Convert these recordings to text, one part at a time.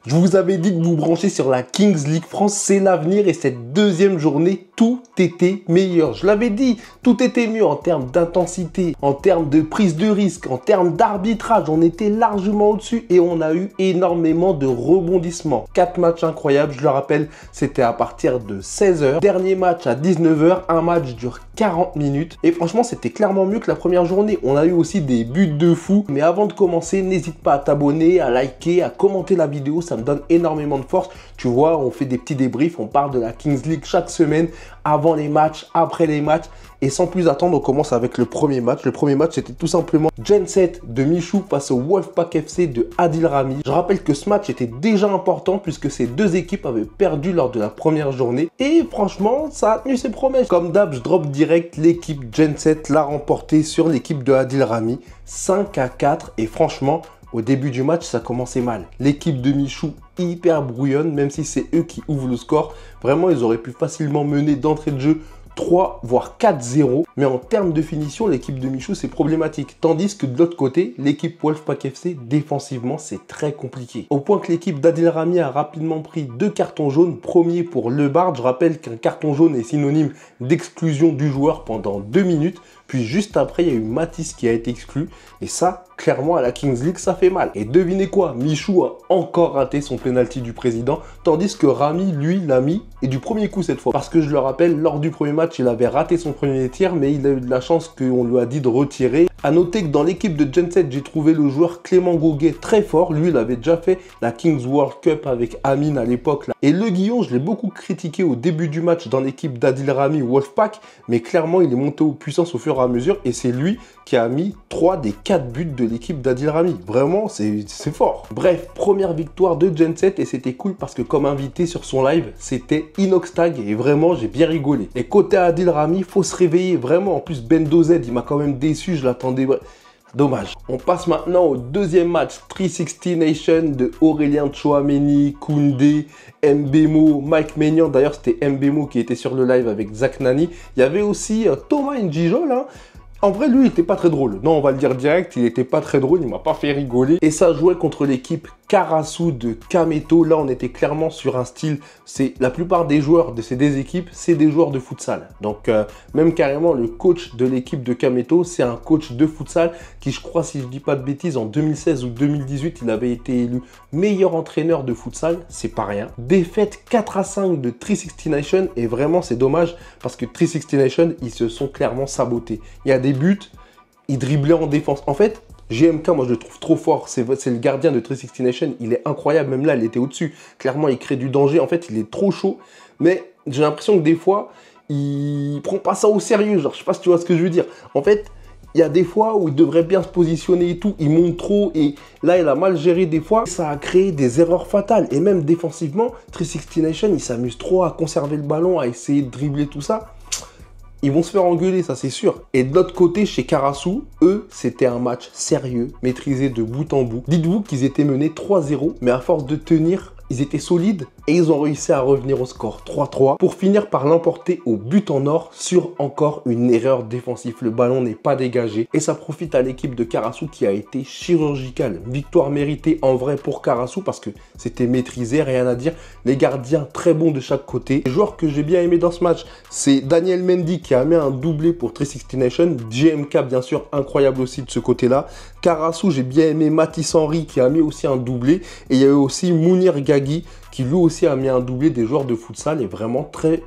Je vous avais dit de vous brancher sur la Kings League France, c'est l'avenir et cette deuxième journée, tout était meilleur. Je l'avais dit, tout était mieux en termes d'intensité, en termes de prise de risque, en termes d'arbitrage. On était largement au-dessus et on a eu énormément de rebondissements. 4 matchs incroyables, je le rappelle, c'était à partir de 16 h. Dernier match à 19 h, un match dure 40 minutes. Et franchement, c'était clairement mieux que la première journée. On a eu aussi des buts de fou. Mais avant de commencer, n'hésite pas à t'abonner, à liker, à commenter la vidéo. Ça me donne énormément de force. Tu vois, on fait des petits débriefs. On parle de la Kings League chaque semaine, avant les matchs, après les matchs. Et sans plus attendre, on commence avec le premier match. Le premier match, c'était tout simplement Genset de Michou face au Wolfpack FC de Adil Rami. Je rappelle que ce match était déjà important puisque ces deux équipes avaient perdu lors de la première journée. Et franchement, ça a tenu ses promesses. Comme d'hab, je drop direct. L'équipe Genset l'a remporté sur l'équipe de Adil Rami. 5-4. Et franchement, au début du match, ça commençait mal. L'équipe de Michou hyper brouillonne, même si c'est eux qui ouvrent le score. Vraiment, ils auraient pu facilement mener d'entrée de jeu 3 voire 4-0, mais en termes de finition, l'équipe de Michou, c'est problématique. Tandis que de l'autre côté, l'équipe Wolfpack FC, défensivement, c'est très compliqué. Au point que l'équipe d'Adil Rami a rapidement pris 2 cartons jaunes. Premier pour Lebard. Je rappelle qu'un carton jaune est synonyme d'exclusion du joueur pendant 2 minutes. Puis juste après, il y a eu Matisse qui a été exclu. Et ça, clairement, à la Kings League, ça fait mal. Et devinez quoi, Michou a encore raté son penalty du président, tandis que Rami, lui, l'a mis, et du premier coup cette fois. Parce que je le rappelle, lors du premier match, il avait raté son premier tir, mais il a eu de la chance qu'on lui a dit de retirer. A noter que dans l'équipe de Genset, j'ai trouvé le joueur Clément Goguet très fort. Lui, il avait déjà fait la Kings World Cup avec Amine à l'époque. Et Le Guillon, je l'ai beaucoup critiqué au début du match dans l'équipe d'Adil Rami Wolfpack, mais clairement, il est monté aux puissances au fur et à mesure, et c'est lui qui a mis 3 des 4 buts de l'équipe d'Adil Rami. Vraiment, c'est fort. Bref, première victoire de Genset, et c'était cool parce que comme invité sur son live, c'était Inoxtag, et vraiment, j'ai bien rigolé. Et côté Adil Rami, faut se réveiller, vraiment. En plus, Bendo Z, il m'a quand même déçu, je l'attendais. Dommage. On passe maintenant au deuxième match. 360 Nation de Aurélien Tchouameni, Koundé, Mbemo, Mike Maignan. D'ailleurs, c'était Mbemo qui était sur le live avec Zach Nani. Il y avait aussi Thomas Njijol, hein. En vrai, lui, il était pas très drôle. Non, on va le dire direct, il était pas très drôle, il m'a pas fait rigoler. Et ça jouait contre l'équipe Karasu de Kameto. Là, on était clairement sur un style, c'est la plupart des joueurs de ces deux équipes, c'est des joueurs de futsal. Donc, même carrément, le coach de l'équipe de Kameto, c'est un coach de futsal qui, je crois, si je dis pas de bêtises, en 2016 ou 2018, il avait été élu meilleur entraîneur de futsal. C'est pas rien. Défaite 4-5 de 360 Nation. Et vraiment, c'est dommage parce que 360 Nation, ils se sont clairement sabotés. Il y a des buts, ils driblaient en défense. En fait, GMK, moi je le trouve trop fort. C'est le gardien de 360 Nation. Il est incroyable. Même là, il était au-dessus. Clairement, il crée du danger. En fait, il est trop chaud. Mais j'ai l'impression que des fois, il prend pas ça au sérieux. Genre, je sais pas si tu vois ce que je veux dire. En fait, il y a des fois où il devrait bien se positionner et tout. Il monte trop et là, il a mal géré des fois. Ça a créé des erreurs fatales. Et même défensivement, 360 Nation, il s'amuse trop à conserver le ballon, à essayer de dribbler tout ça. Ils vont se faire engueuler, ça c'est sûr. Et de l'autre côté, chez Karasu, eux, c'était un match sérieux, maîtrisé de bout en bout. Dites-vous qu'ils étaient menés 3-0, mais à force de tenir, ils étaient solides et ils ont réussi à revenir au score 3-3 pour finir par l'emporter au but en or sur encore une erreur défensive. Le ballon n'est pas dégagé et ça profite à l'équipe de Karasu qui a été chirurgicale. Victoire méritée en vrai pour Karasu parce que c'était maîtrisé, rien à dire. Les gardiens très bons de chaque côté. Les joueurs que j'ai bien aimé dans ce match, c'est Daniel Mendy qui a mis un doublé pour 360 Nation. GMK bien sûr, incroyable aussi de ce côté-là. Karasu, j'ai bien aimé Matisse Henry qui a mis aussi un doublé. Et il y a eu aussi Mounir Gagui qui lui aussi a mis un doublé des joueurs de futsal et vraiment très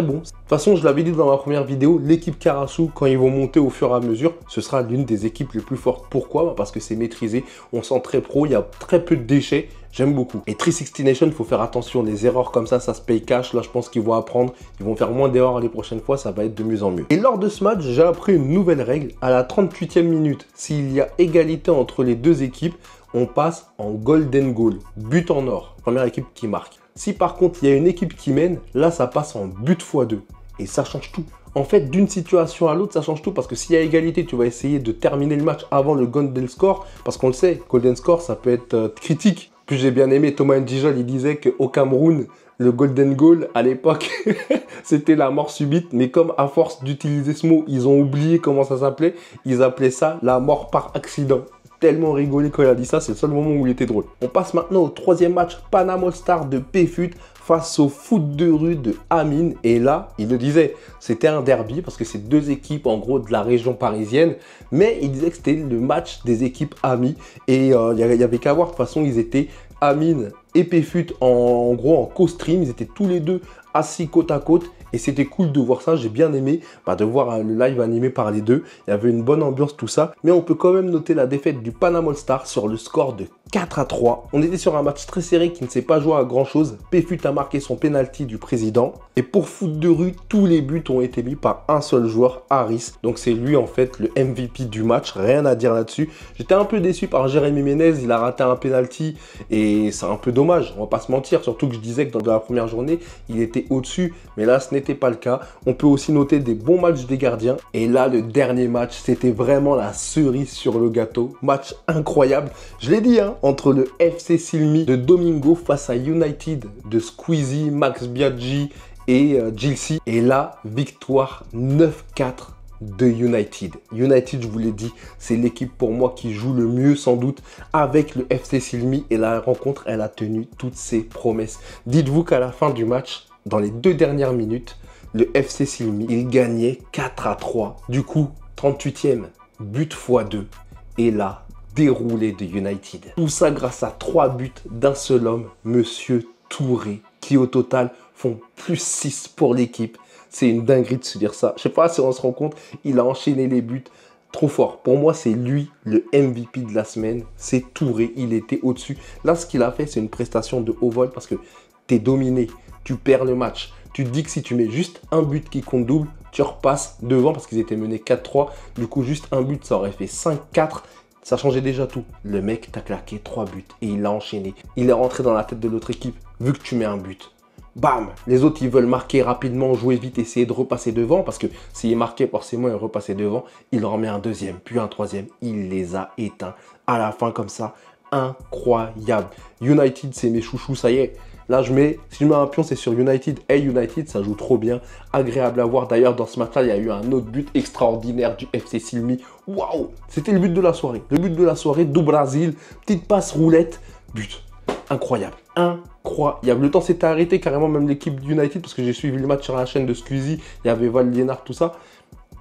bon. De toute façon, je l'avais dit dans ma première vidéo, l'équipe Karasu, quand ils vont monter au fur et à mesure, ce sera l'une des équipes les plus fortes. Pourquoi? Parce que c'est maîtrisé, on sent très pro, il y a très peu de déchets, j'aime beaucoup. Et 360 Nation, il faut faire attention, les erreurs comme ça se paye cash. Là, je pense qu'ils vont apprendre, ils vont faire moins d'erreurs les prochaines fois, ça va être de mieux en mieux. Et lors de ce match, j'ai appris une nouvelle règle. À la 38e minute, s'il y a égalité entre les deux équipes, on passe en golden goal, but en or, première équipe qui marque. Si par contre il y a une équipe qui mène, là ça passe en but x2 et ça change tout. En fait, d'une situation à l'autre, ça change tout parce que s'il y a égalité, tu vas essayer de terminer le match avant le golden score parce qu'on le sait, golden score ça peut être critique. Puis j'ai bien aimé Thomas Njijol, il disait qu'au Cameroun, le golden goal à l'époque, c'était la mort subite. Mais comme à force d'utiliser ce mot, ils ont oublié comment ça s'appelait, ils appelaient ça la mort par accident. tellement rigolé quand il a dit ça, c'est le seul moment où il était drôle. On passe maintenant au troisième match, Panama All Star de PFUT face au foot de rue de Amine. Et là, il le disait, c'était un derby parce que c'est deux équipes en gros de la région parisienne. Mais il disait que c'était le match des équipes amies. Et il y avait qu'à voir, de toute façon, ils étaient Amine et PFUT en gros en co-stream. Ils étaient tous les deux assis côte à côte. Et c'était cool de voir ça, j'ai bien aimé de voir le live animé par les deux. Il y avait une bonne ambiance, tout ça. Mais on peut quand même noter la défaite du Panama All Star sur le score de 4-3. On était sur un match très serré qui ne s'est pas joué à grand chose. PFUT a marqué son penalty du président. Et pour foot de rue, tous les buts ont été mis par un seul joueur, Harris. Donc c'est lui en fait le MVP du match, rien à dire là-dessus. J'étais un peu déçu par Jérémy Ménez, il a raté un penalty et c'est un peu dommage, on va pas se mentir. Surtout que je disais que dans la première journée, il était au-dessus. Mais là, ce n'était pas le cas. On peut aussi noter des bons matchs des gardiens. Et là, le dernier match, c'était vraiment la cerise sur le gâteau. Match incroyable. Je l'ai dit, hein, entre le FC Silmi de Domingo face à United de Squeezie, Max Biaggi et Gilsey. Et là, victoire 9-4 de United. United, je vous l'ai dit, c'est l'équipe pour moi qui joue le mieux sans doute avec le FC Silmi. Et la rencontre, elle a tenu toutes ses promesses. Dites-vous qu'à la fin du match, dans les 2 dernières minutes, le FC Silmi, il gagnait 4-3. Du coup, 38e, but x2. Et là, déroulé de United. Tout ça grâce à 3 buts d'un seul homme, Monsieur Touré, qui au total font plus 6 pour l'équipe. C'est une dinguerie de se dire ça. Je sais pas si on se rend compte, il a enchaîné les buts. Trop fort. Pour moi, c'est lui le MVP de la semaine. C'est Touré, il était au-dessus. Là, ce qu'il a fait, c'est une prestation de haut vol parce que tu es dominé. Tu perds le match. Tu te dis que si tu mets juste un but qui compte double, tu repasses devant parce qu'ils étaient menés 4-3. Du coup, juste un but, ça aurait fait 5-4. Ça changeait déjà tout. Le mec t'a claqué 3 buts et il l'a enchaîné. Il est rentré dans la tête de l'autre équipe. Vu que tu mets un but, bam, les autres, ils veulent marquer rapidement, jouer vite, essayer de repasser devant. Parce que s'il marquait, forcément, il repassait devant. Il en met un deuxième, puis un troisième. Il les a éteints. À la fin, comme ça, incroyable. United, c'est mes chouchous, ça y est. Là, si je mets un pion, c'est sur United. Hey United, ça joue trop bien. Agréable à voir. D'ailleurs, dans ce match-là, il y a eu un autre but extraordinaire du FC Silmi. Waouh! C'était le but de la soirée. Le but de la soirée do Brasil. Petite passe roulette. But. Incroyable. Incroyable. Le temps s'était arrêté carrément, même l'équipe United, parce que j'ai suivi le match sur la chaîne de Squeezie. Il y avait Val Liénard, tout ça.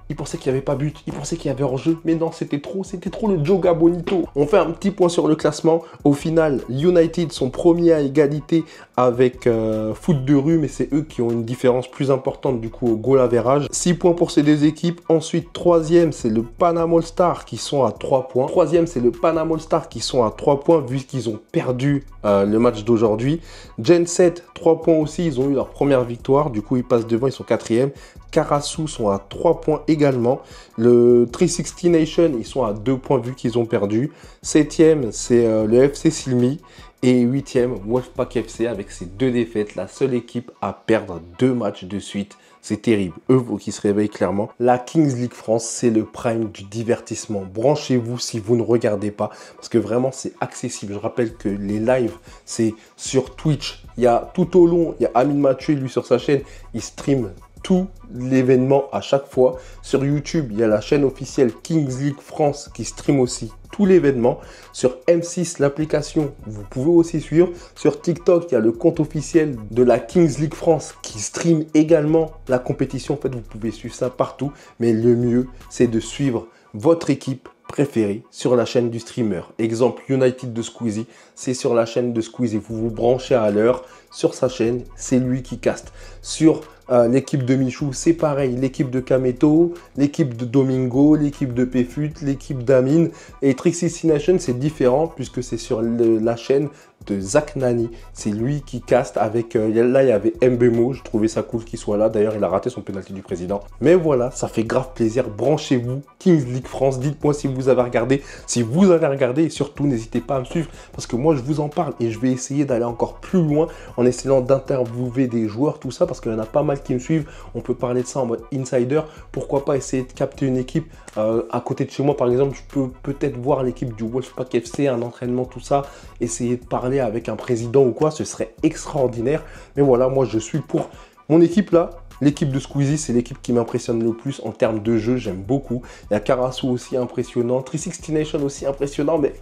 Il pensait qu'il n'y avait pas but, il pensait qu'il y avait hors-jeu. Mais non, c'était trop le Joga Bonito. On fait un petit point sur le classement. Au final, United sont premiers à égalité avec Foot de rue, mais c'est eux qui ont une différence plus importante du coup au goal average. 6 points pour ces deux équipes. Ensuite, troisième, c'est le Panama All Star qui sont à 3 points. Troisième, c'est le Panama All Star qui sont à 3 points vu qu'ils ont perdu le match d'aujourd'hui. Gen 7, 3 points aussi. Ils ont eu leur première victoire. Du coup, ils passent devant, ils sont quatrième. Karasu sont à 3 points également. Le 360 Nation, ils sont à 2 points vu qu'ils ont perdu. 7e, c'est le FC Silmi. Et 8e, Wolfpack FC avec ses 2 défaites. La seule équipe à perdre 2 matchs de suite. C'est terrible. Eux qui se réveillent clairement. La Kings League France, c'est le prime du divertissement. Branchez-vous si vous ne regardez pas. Parce que vraiment, c'est accessible. Je rappelle que les lives, c'est sur Twitch. Il y a tout au long, il y a Amine Mathieu, lui, sur sa chaîne. Il stream tout l'événement à chaque fois. Sur YouTube, il y a la chaîne officielle Kings League France qui stream aussi tout l'événement. Sur M6, l'application, vous pouvez aussi suivre. Sur TikTok, il y a le compte officiel de la Kings League France qui stream également la compétition. En fait, vous pouvez suivre ça partout. Mais le mieux, c'est de suivre votre équipe préférée sur la chaîne du streamer. Exemple, United de Squeezie, c'est sur la chaîne de Squeezie. Vous vous branchez à l'heure sur sa chaîne, c'est lui qui caste. Sur l'équipe de Michou, c'est pareil. L'équipe de Kameto, l'équipe de Domingo, l'équipe de PFUT, l'équipe d'Amine. Et 360 Nation, c'est différent puisque c'est sur la chaîne de Zach Nani. C'est lui qui caste avec... là, il y avait Mbemo. Je trouvais ça cool qu'il soit là. D'ailleurs, il a raté son penalty du président. Mais voilà, ça fait grave plaisir. Branchez-vous. Kings League France. Dites-moi si vous avez regardé. Si vous avez regardé, et surtout, n'hésitez pas à me suivre parce que moi, je vous en parle et je vais essayer d'aller encore plus loin en essayant d'interviewer des joueurs, tout ça, parce qu'il y en a pas mal qui me suivent. On peut parler de ça en mode insider. Pourquoi pas essayer de capter une équipe à côté de chez moi, par exemple. Je peux peut-être voir l'équipe du Wolfpack FC, un entraînement, tout ça. Essayer de parler avec un président ou quoi, ce serait extraordinaire. Mais voilà, moi je suis pour mon équipe là. L'équipe de Squeezie, c'est l'équipe qui m'impressionne le plus en termes de jeu, j'aime beaucoup. Il y a Karasu aussi impressionnant, 360 Nation aussi impressionnant, mais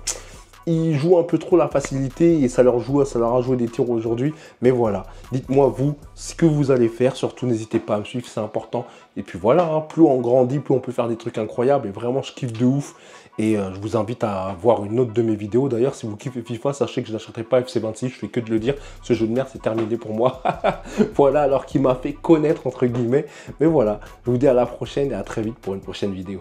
ils jouent un peu trop la facilité et ça leur a joué des tirs aujourd'hui. Mais voilà, dites-moi vous ce que vous allez faire. Surtout, n'hésitez pas à me suivre, c'est important. Et puis voilà, hein, plus on grandit, plus on peut faire des trucs incroyables. Et vraiment, je kiffe de ouf. Et je vous invite à voir une autre de mes vidéos. D'ailleurs, si vous kiffez FIFA, sachez que je n'achèterai pas FC26. Je fais que de le dire. Ce jeu de merde, c'est terminé pour moi. Voilà, alors qu'il m'a fait connaître, entre guillemets. Mais voilà, je vous dis à la prochaine et à très vite pour une prochaine vidéo.